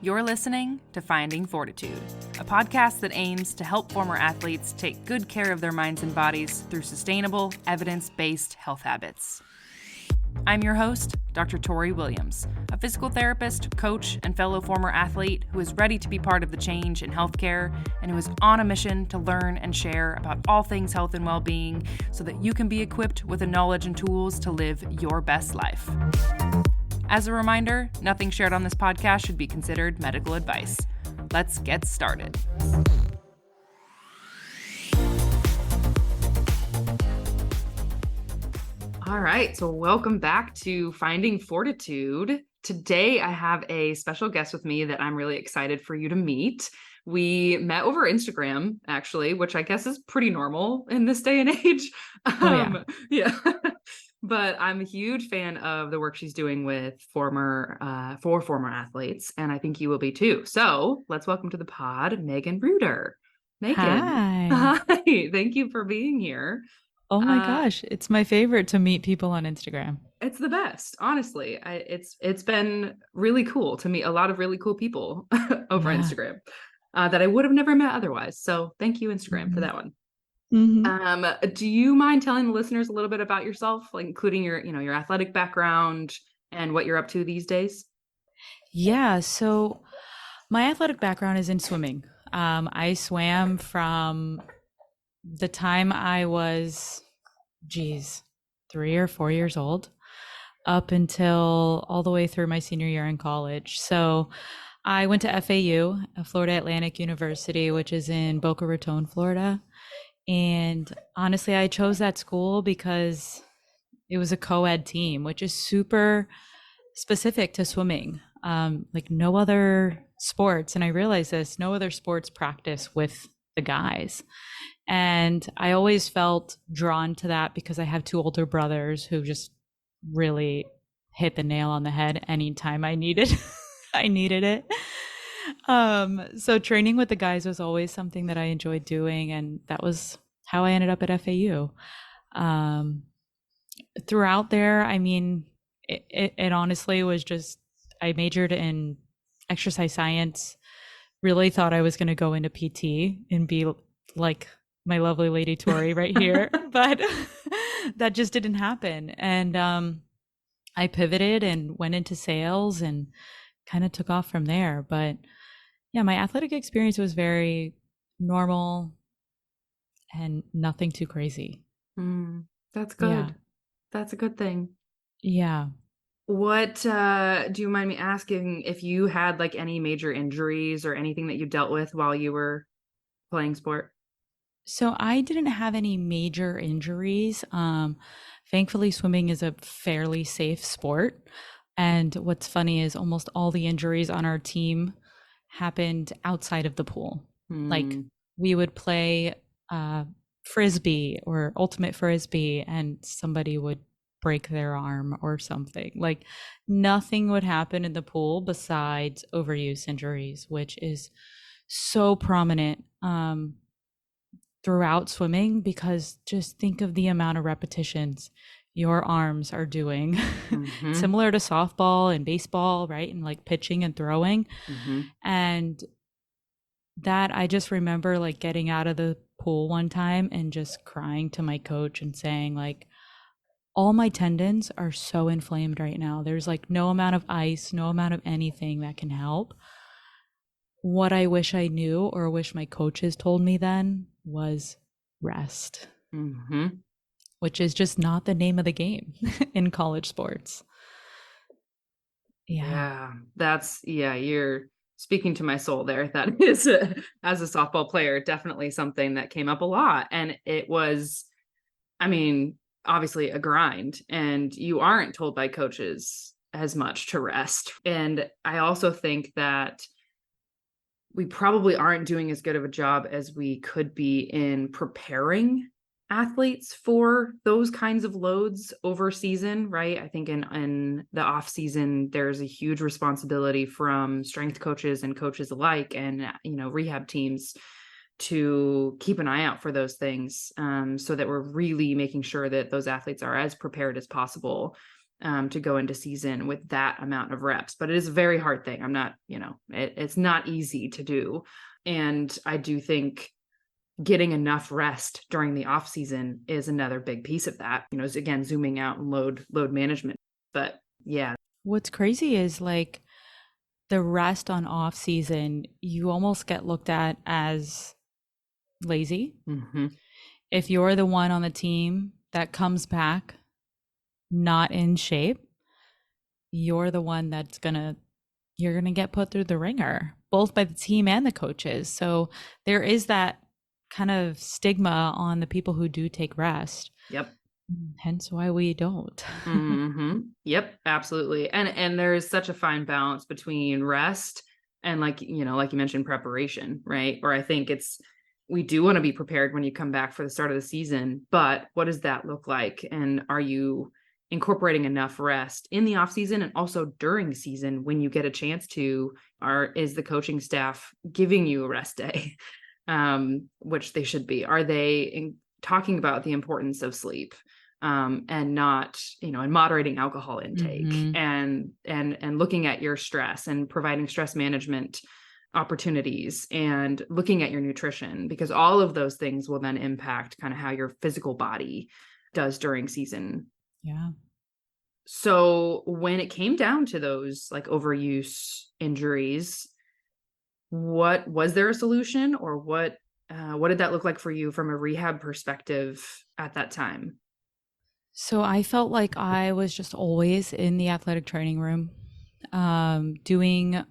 You're listening to Finding Fortitude, a podcast that aims to help former athletes take good care of their minds and bodies through sustainable, evidence-based health habits. I'm your host, Dr. Tori Williams, a physical therapist, coach, and fellow former athlete who is ready to be part of the change in healthcare and who is on a mission to learn and share about all things health and well-being so that you can be equipped with the knowledge and tools to live your best life. As a reminder, nothing shared on this podcast should be considered medical advice. Let's get started. All right, so welcome back to Finding Fortitude. Today, I have a special guest with me that I'm really excited for you to meet. We met over Instagram, actually, which I guess is pretty normal in this day and age. Yeah. But I'm a huge fan of the work she's doing with former athletes, and I think you will be too. So let's welcome to the pod, Megan Reuter. Megan. Hi. Hi. Thank you for being here. Oh my gosh, it's my favorite to meet people on Instagram. It's the best, honestly. It's been really cool to meet a lot of really cool people over Instagram that I would have never met otherwise. So thank you, Instagram, for that one. Do you mind telling the listeners a little bit about yourself, like including your athletic background and what you're up to these days? Yeah, so my athletic background is in swimming. I swam from the time I was, 3 or 4 years old up until all the way through my senior year in college. So I went to FAU, Florida Atlantic University, which is in Boca Raton, Florida. And honestly, I chose that school because it was a co-ed team, which is super specific to swimming. Like no other sports, and I realized this, no other sports practice with the guys. And I always felt drawn to that because I have 2 older brothers who just really hit the nail on the head anytime I needed it. So training with the guys was always something that I enjoyed doing, and that was how I ended up at FAU. Throughout there, I mean, it honestly was just, I majored in exercise science, really thought I was going to go into PT and be like my lovely lady Tori right here, but that just didn't happen. And I pivoted and went into sales and kind of took off from there. But yeah, my athletic experience was very normal and nothing too crazy. That's good. Yeah. That's a good thing. Yeah. What do you mind me asking if you had like any major injuries or anything that you dealt with while you were playing sport? So I didn't have any major injuries. Thankfully, swimming is a fairly safe sport. And what's funny is almost all the injuries on our team happened outside of the pool. Like we would play frisbee or ultimate frisbee and somebody would break their arm or something. Like nothing would happen in the pool besides overuse injuries, which is so prominent throughout swimming, because just think of the amount of repetitions your arms are doing. Similar to softball and baseball, right? And like pitching and throwing. And that, I just remember like getting out of the pool one time and just crying to my coach and saying like, all my tendons are so inflamed right now. There's like no amount of ice, no amount of anything that can help. What I wish I knew or wish my coaches told me then was rest, which is just not the name of the game in college sports. You're speaking to my soul there. That is, as a softball player, definitely something that came up a lot. And it was, I mean, obviously a grind, and you aren't told by coaches as much to rest. And I also think that we probably aren't doing as good of a job as we could be in preparing athletes for those kinds of loads over season, right? I think in the off season, there's a huge responsibility from strength coaches and coaches alike, and rehab teams to keep an eye out for those things, so that we're really making sure that those athletes are as prepared as possible to go into season with that amount of reps. But it is a very hard thing. I'm not, it's not easy to do. And I do think getting enough rest during the off season is another big piece of that, is again, zooming out and load management. But yeah. What's crazy is like the rest on off season, you almost get looked at as lazy. Mm-hmm. If you're the one on the team that comes back not in shape, you're the one you're gonna get put through the ringer, both by the team and the coaches. So there is that kind of stigma on the people who do take rest. Yep. Hence why we don't. Mm-hmm. Yep, absolutely. And there is such a fine balance between rest and like you mentioned, preparation, right? Or I think we do want to be prepared when you come back for the start of the season, but what does that look like? And are you incorporating enough rest in the off season and also during season when you get a chance to? Is the coaching staff giving you a rest day? Which they should be. Are they talking about the importance of sleep? And not, and moderating alcohol intake, and looking at your stress and providing stress management opportunities and looking at your nutrition, because all of those things will then impact kind of how your physical body does during season. Yeah. So when it came down to those like overuse injuries, was there a solution, or what did that look like for you from a rehab perspective at that time? So I felt like I was just always in the athletic training room, doing,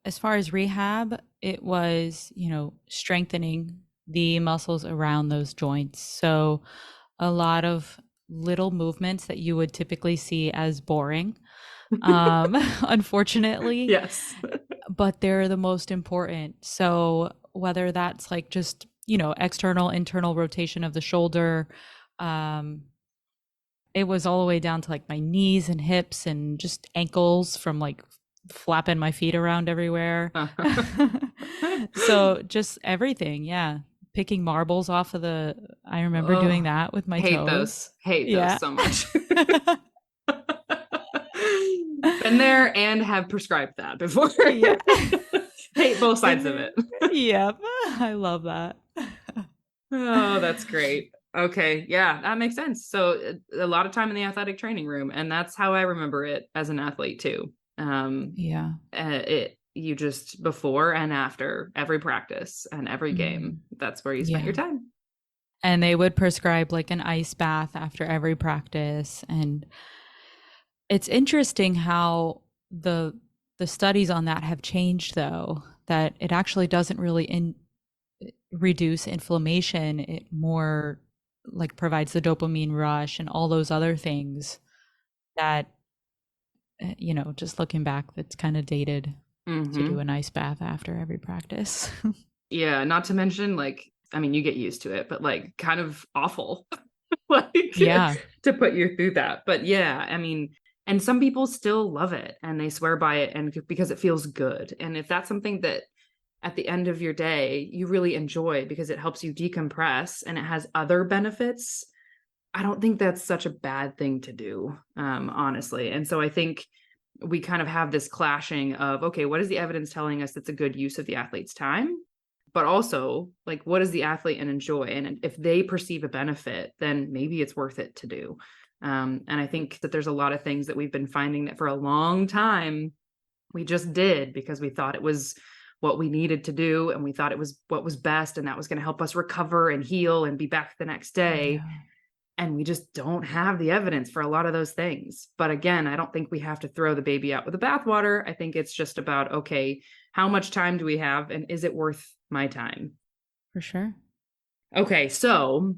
as far as rehab, it was, strengthening the muscles around those joints. So a lot of little movements that you would typically see as boring, unfortunately. Yes. But they're the most important. So whether that's like just, external, internal rotation of the shoulder, it was all the way down to like my knees and hips and just ankles from like flapping my feet around everywhere. So just everything. Yeah. Picking marbles off of I remember doing that with my toes. Hate those so much. Been there and have prescribed that before. Yeah. Hate both sides of it. Yep. I love that. Oh, that's great. Okay. Yeah, that makes sense. So a lot of time in the athletic training room, and that's how I remember it as an athlete too. Yeah. You just before and after every practice and every game, that's where you spent your time. And they would prescribe like an ice bath after every practice. And it's interesting how the studies on that have changed, though, that it actually doesn't really reduce inflammation. It more like provides the dopamine rush and all those other things that, just looking back, that's kind of dated to do an ice bath after every practice. Yeah. Not to mention, like, I mean, you get used to it, but like kind of awful, like, to put you through that. But yeah, I mean, and some people still love it and they swear by it, and because it feels good. And if that's something that at the end of your day you really enjoy because it helps you decompress and it has other benefits, I don't think that's such a bad thing to do, honestly. And so I think we kind of have this clashing of, okay, what is the evidence telling us that's a good use of the athlete's time? But also, like, what does the athlete enjoy? And if they perceive a benefit, then maybe it's worth it to do. And I think that there's a lot of things that we've been finding that for a long time, we just did because we thought it was what we needed to do. And we thought it was what was best. And that was going to help us recover and heal and be back the next day. Yeah. And we just don't have the evidence for a lot of those things. But again, I don't think we have to throw the baby out with the bathwater. I think it's just about, okay, how much time do we have? And is it worth my time? For sure. Okay, so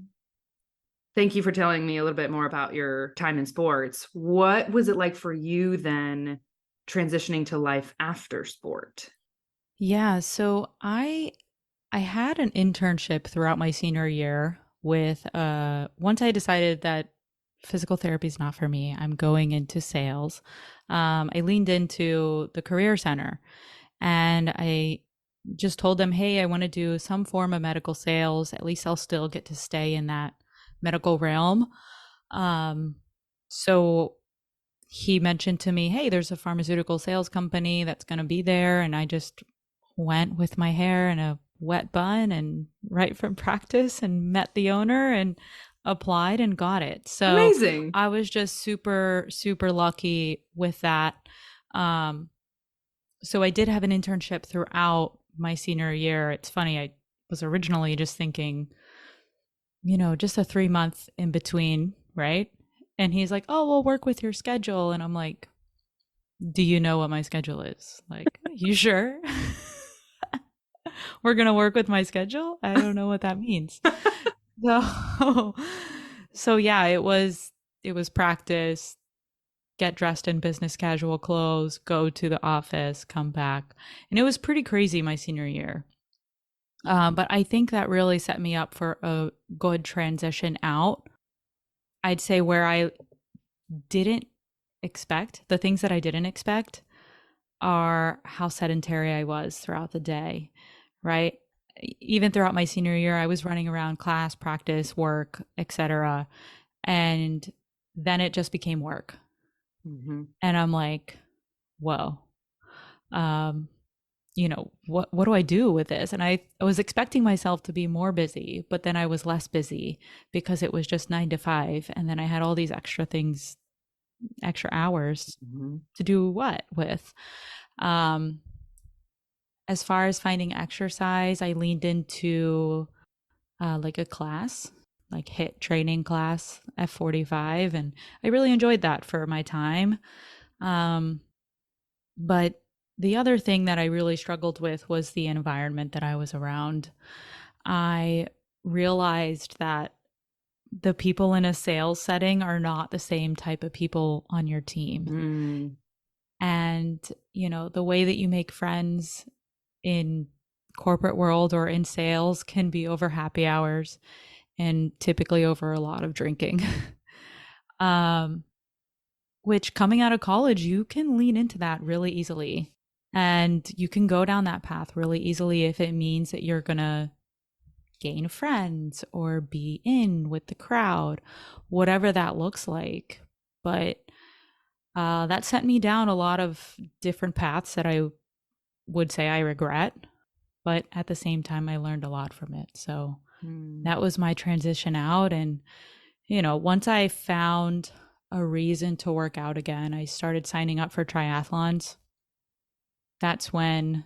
thank you for telling me a little bit more about your time in sports. What was it like for you then transitioning to life after sport? Yeah, so I had an internship throughout my senior year with once I decided that physical therapy is not for me, I'm going into sales. I leaned into the career center and I just told them, hey, I want to do some form of medical sales. At least I'll still get to stay in that medical realm. So he mentioned to me, hey, there's a pharmaceutical sales company that's going to be there. And I just went with my hair in a wet bun and right from practice and met the owner and applied and got it. So Amazing. I was just super, super lucky with that. Um, so I did have an internship throughout my senior year. It's funny, I was originally just thinking, just a 3 month in between, right? And he's like, oh, we'll work with your schedule. And I'm like, do you know what my schedule is? Like, you sure? We're going to work with my schedule? I don't know what that means. So, so yeah, it was practice, get dressed in business casual clothes, go to the office, come back. And it was pretty crazy my senior year. But I think that really set me up for a good transition out. I'd say where I didn't expect, the things that I didn't expect are how sedentary I was throughout the day, right? Even throughout my senior year, I was running around class, practice, work, etc. And then it just became work. Mm-hmm. And I'm like, whoa. Um, what do I do with this? And I was expecting myself to be more busy, but then I was less busy because it was just 9 to 5. And then I had all these extra things, extra hours Mm-hmm. to do what with. Um, as far as finding exercise, I leaned into like a class, like HIT training class, F45, and I really enjoyed that for my time. Um, but the other thing that I really struggled with was the environment that I was around. I realized that the people in a sales setting are not the same type of people on your team. Mm. And, the way that you make friends in corporate world or in sales can be over happy hours and typically over a lot of drinking. um, which coming out of college, you can lean into that really easily. And you can go down that path really easily if it means that you're going to gain friends or be in with the crowd, whatever that looks like. But that sent me down a lot of different paths that I would say I regret. But at the same time, I learned a lot from it. So Mm. that was my transition out. And, once I found a reason to work out again, I started signing up for triathlons. That's when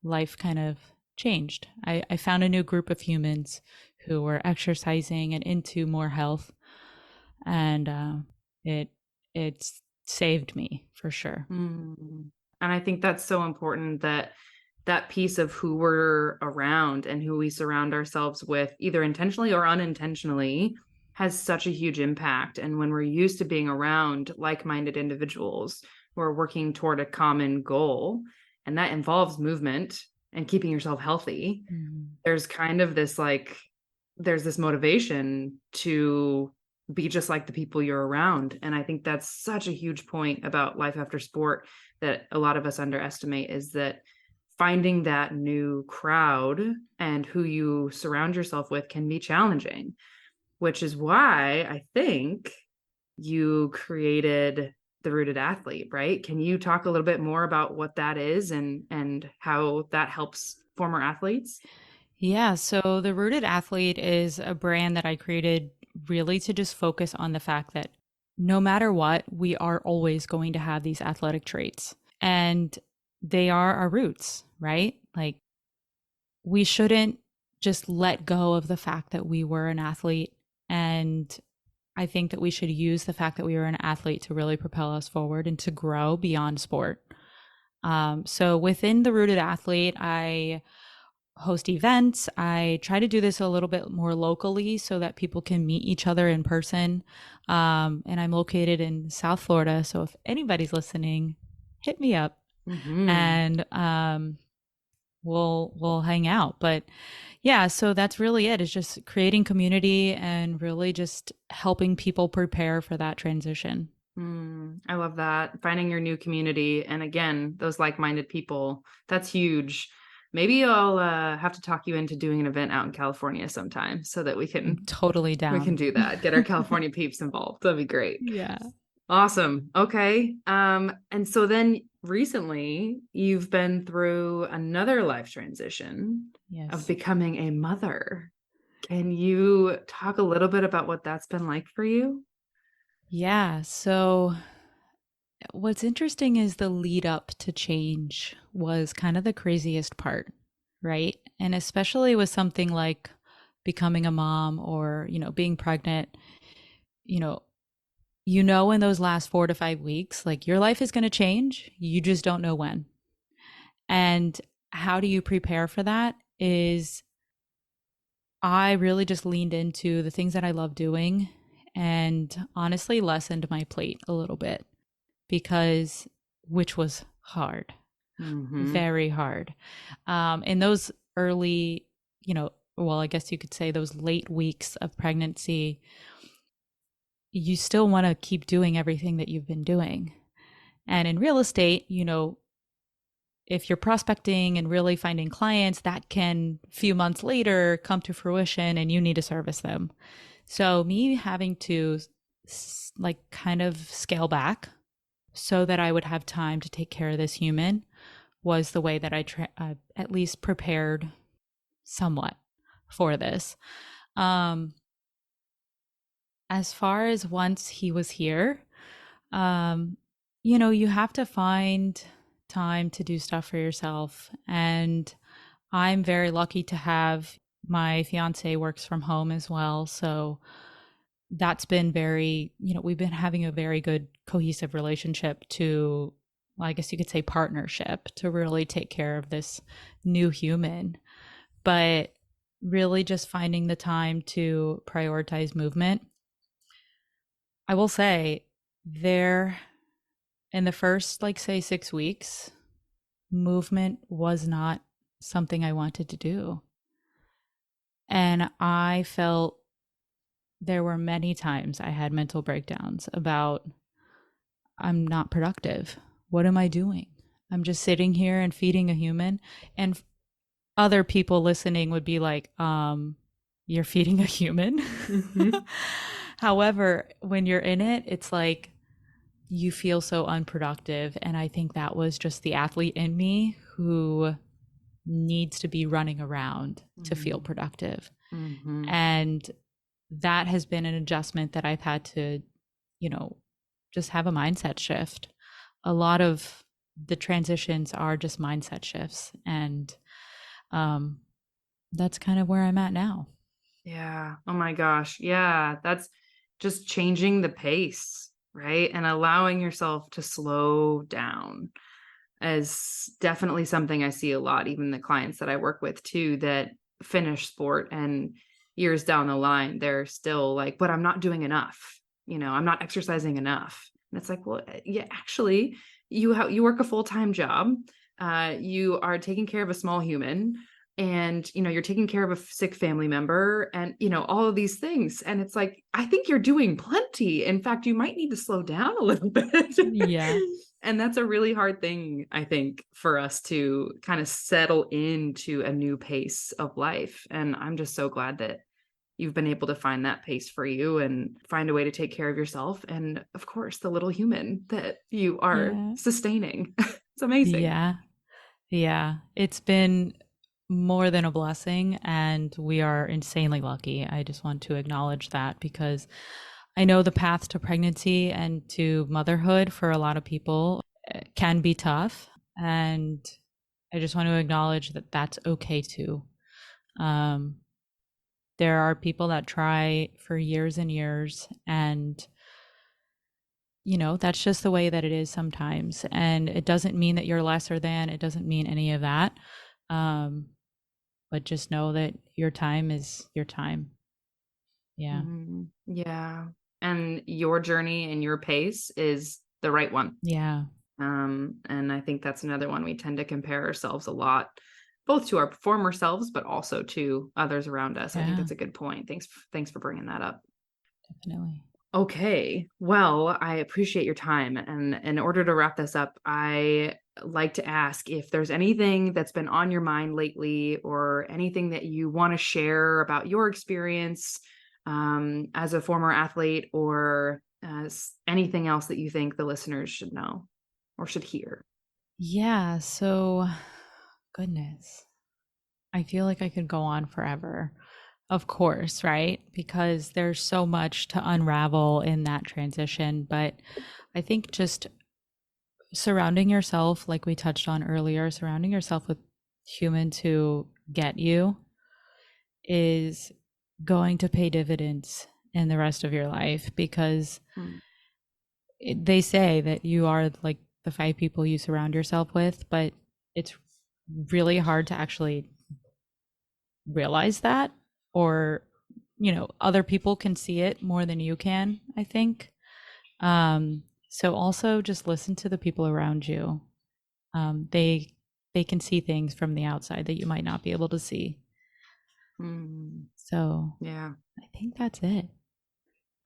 life kind of changed. I found a new group of humans who were exercising and into more health. And it it's saved me for sure. Mm. And I think that's so important, that that piece of who we're around and who we surround ourselves with, either intentionally or unintentionally, has such a huge impact. And when we're used to being around like-minded individuals who are working toward a common goal, and that involves movement and keeping yourself healthy, Mm. there's kind of this there's this motivation to be just like the people you're around. And I think that's such a huge point about life after sport that a lot of us underestimate, is that finding that new crowd and who you surround yourself with can be challenging, which is why I think you created the Rooted Athlete, right? Can you talk a little bit more about what that is and how that helps former athletes? Yeah, so the Rooted Athlete is a brand that I created really to just focus on the fact that no matter what, we are always going to have these athletic traits. And they are our roots, right? Like, we shouldn't just let go of the fact that we were an athlete. And I think that we should use the fact that we were an athlete to really propel us forward and to grow beyond sport. So within the Rooted Athlete, I host events. I try to do this a little bit more locally so that people can meet each other in person. And I'm located in South Florida. So if anybody's listening, hit me up Mm-hmm. and we'll hang out. But yeah, so that's really it. It's just creating community and really just helping people prepare for that transition. I love that. Finding your new community. And again, those like-minded people, that's huge. Maybe I'll have to talk you into doing an event out in California sometime so that we I'm can totally we can down. do that. Get our California peeps involved. That'd be great. Yeah. Awesome. Okay. And so then recently you've been through another life transition of Yes. becoming a mother. Can you talk a little bit about what that's been like for you? Yeah. So what's interesting is the lead up to change was kind of the craziest part, right? And especially with something like becoming a mom or, being pregnant, you know, in those last 4 to 5 weeks, like your life is going to change. You just don't know when. And how do you prepare for that is I really just leaned into the things that I love doing and honestly lessened my plate a little bit because, which was hard, Mm-hmm. very hard. In those early, well, I guess you could say those late weeks of pregnancy, you still want to keep doing everything that you've been doing. And in real estate, if you're prospecting and really finding clients, that can few months later come to fruition and you need to service them. So me having to like kind of scale back so that I would have time to take care of this human was the way that I at least prepared somewhat for this. Um, as far as once he was here, um, you have to find time to do stuff for yourself. And I'm very lucky to have my fiance works from home as well. So that's been we've been having a very good cohesive relationship to, well, I guess you could say partnership to really take care of this new human. But really just finding the time to prioritize movement. I will say there in the first, like, say 6 weeks, movement was not something I wanted to do. And I felt there were many times I had mental breakdowns about I'm not productive. What am I doing? I'm just sitting here and feeding a human. And other people listening would be like, you're feeding a human. Mm-hmm. However, when you're in it, it's like you feel so unproductive. And I think that was just the athlete in me who needs to be running around to feel productive. Mm-hmm. And that has been an adjustment that I've had to, you know, just have a mindset shift. A lot of the transitions are just mindset shifts. And um, that's kind of where I'm at now. Yeah. Oh my gosh. Yeah. That's just changing the pace, right? And allowing yourself to slow down is definitely something I see a lot, even the clients that I work with too, that finish sport and years down the line, they're still like, but I'm not doing enough. I'm not exercising enough. And it's like, well, yeah, actually, you work a full-time job. You are taking care of a small human, and you're taking care of a sick family member, and all of these things. And it's like, I think you're doing plenty. In fact, you might need to slow down a little bit. Yeah. And that's a really hard thing, I think, for us to kind of settle into a new pace of life. And I'm just so glad that you've been able to find that pace for you and find a way to take care of yourself. And of course, the little human that you are Yeah. sustaining. It's amazing. Yeah. Yeah. It's been more than a blessing, and we are insanely lucky. I just want to acknowledge that because I know the path to pregnancy and to motherhood for a lot of people can be tough. And I just want to acknowledge that that's okay too. Um, there are people that try for years and years, and that's just the way that it is sometimes. And it doesn't mean that you're lesser than, it doesn't mean any of that. Um, but just know that your time is your time. Yeah. Yeah. And your journey and your pace is the right one. Yeah. And I think that's another one we tend to compare ourselves a lot, both to our former selves, but also to others around us. I think Yeah. that's a good point. Thanks for bringing that up. Definitely. Okay. Well, I appreciate your time. And in order to wrap this up, I like to ask if there's anything that's been on your mind lately or anything that you want to share about your experience as a former athlete, or anything else that you think the listeners should know or should hear? Yeah. So, goodness, I feel like I could go on forever. Of course, right? Because there's so much to unravel in that transition. But I think just surrounding yourself, like we touched on earlier, surrounding yourself with humans who get you is going to pay dividends in the rest of your life, because they say that you are like the 5 people you surround yourself with, but it's really hard to actually realize that, or other people can see it more than you can, I think. So also just listen to the people around you. They can see things from the outside that you might not be able to see. So Yeah, I think that's it.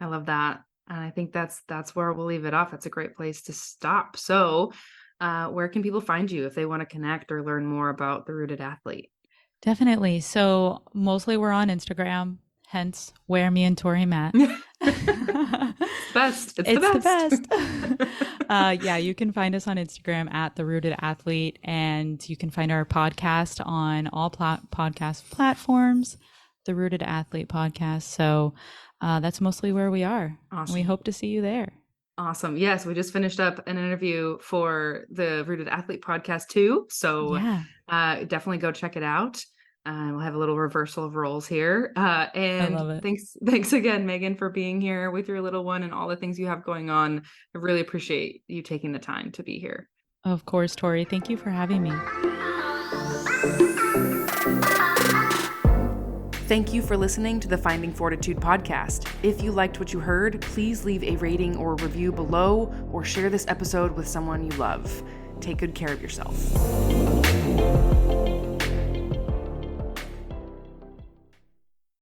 I love that. And I think that's where we'll leave it off. That's a great place to stop. So where can people find you if they want to connect or learn more about the Rooted Athlete? Definitely. So mostly we're on Instagram, hence where me and Tori met. Best. It's the best. Yeah, you can find us on Instagram at The Rooted Athlete, and you can find our podcast on all podcast platforms, The Rooted Athlete Podcast. So that's mostly where we are. Awesome. We hope to see you there. Awesome. Yes, we just finished up an interview for the Rooted Athlete podcast too. So yeah, definitely go check it out. We'll have a little reversal of roles here. And I love it. Thanks again, Megan, for being here with your little one and all the things you have going on. I really appreciate you taking the time to be here. Of course, Tori. Thank you for having me. Thank you for listening to the Finding Fortitude podcast. If you liked what you heard, please leave a rating or review below, or share this episode with someone you love. Take good care of yourself.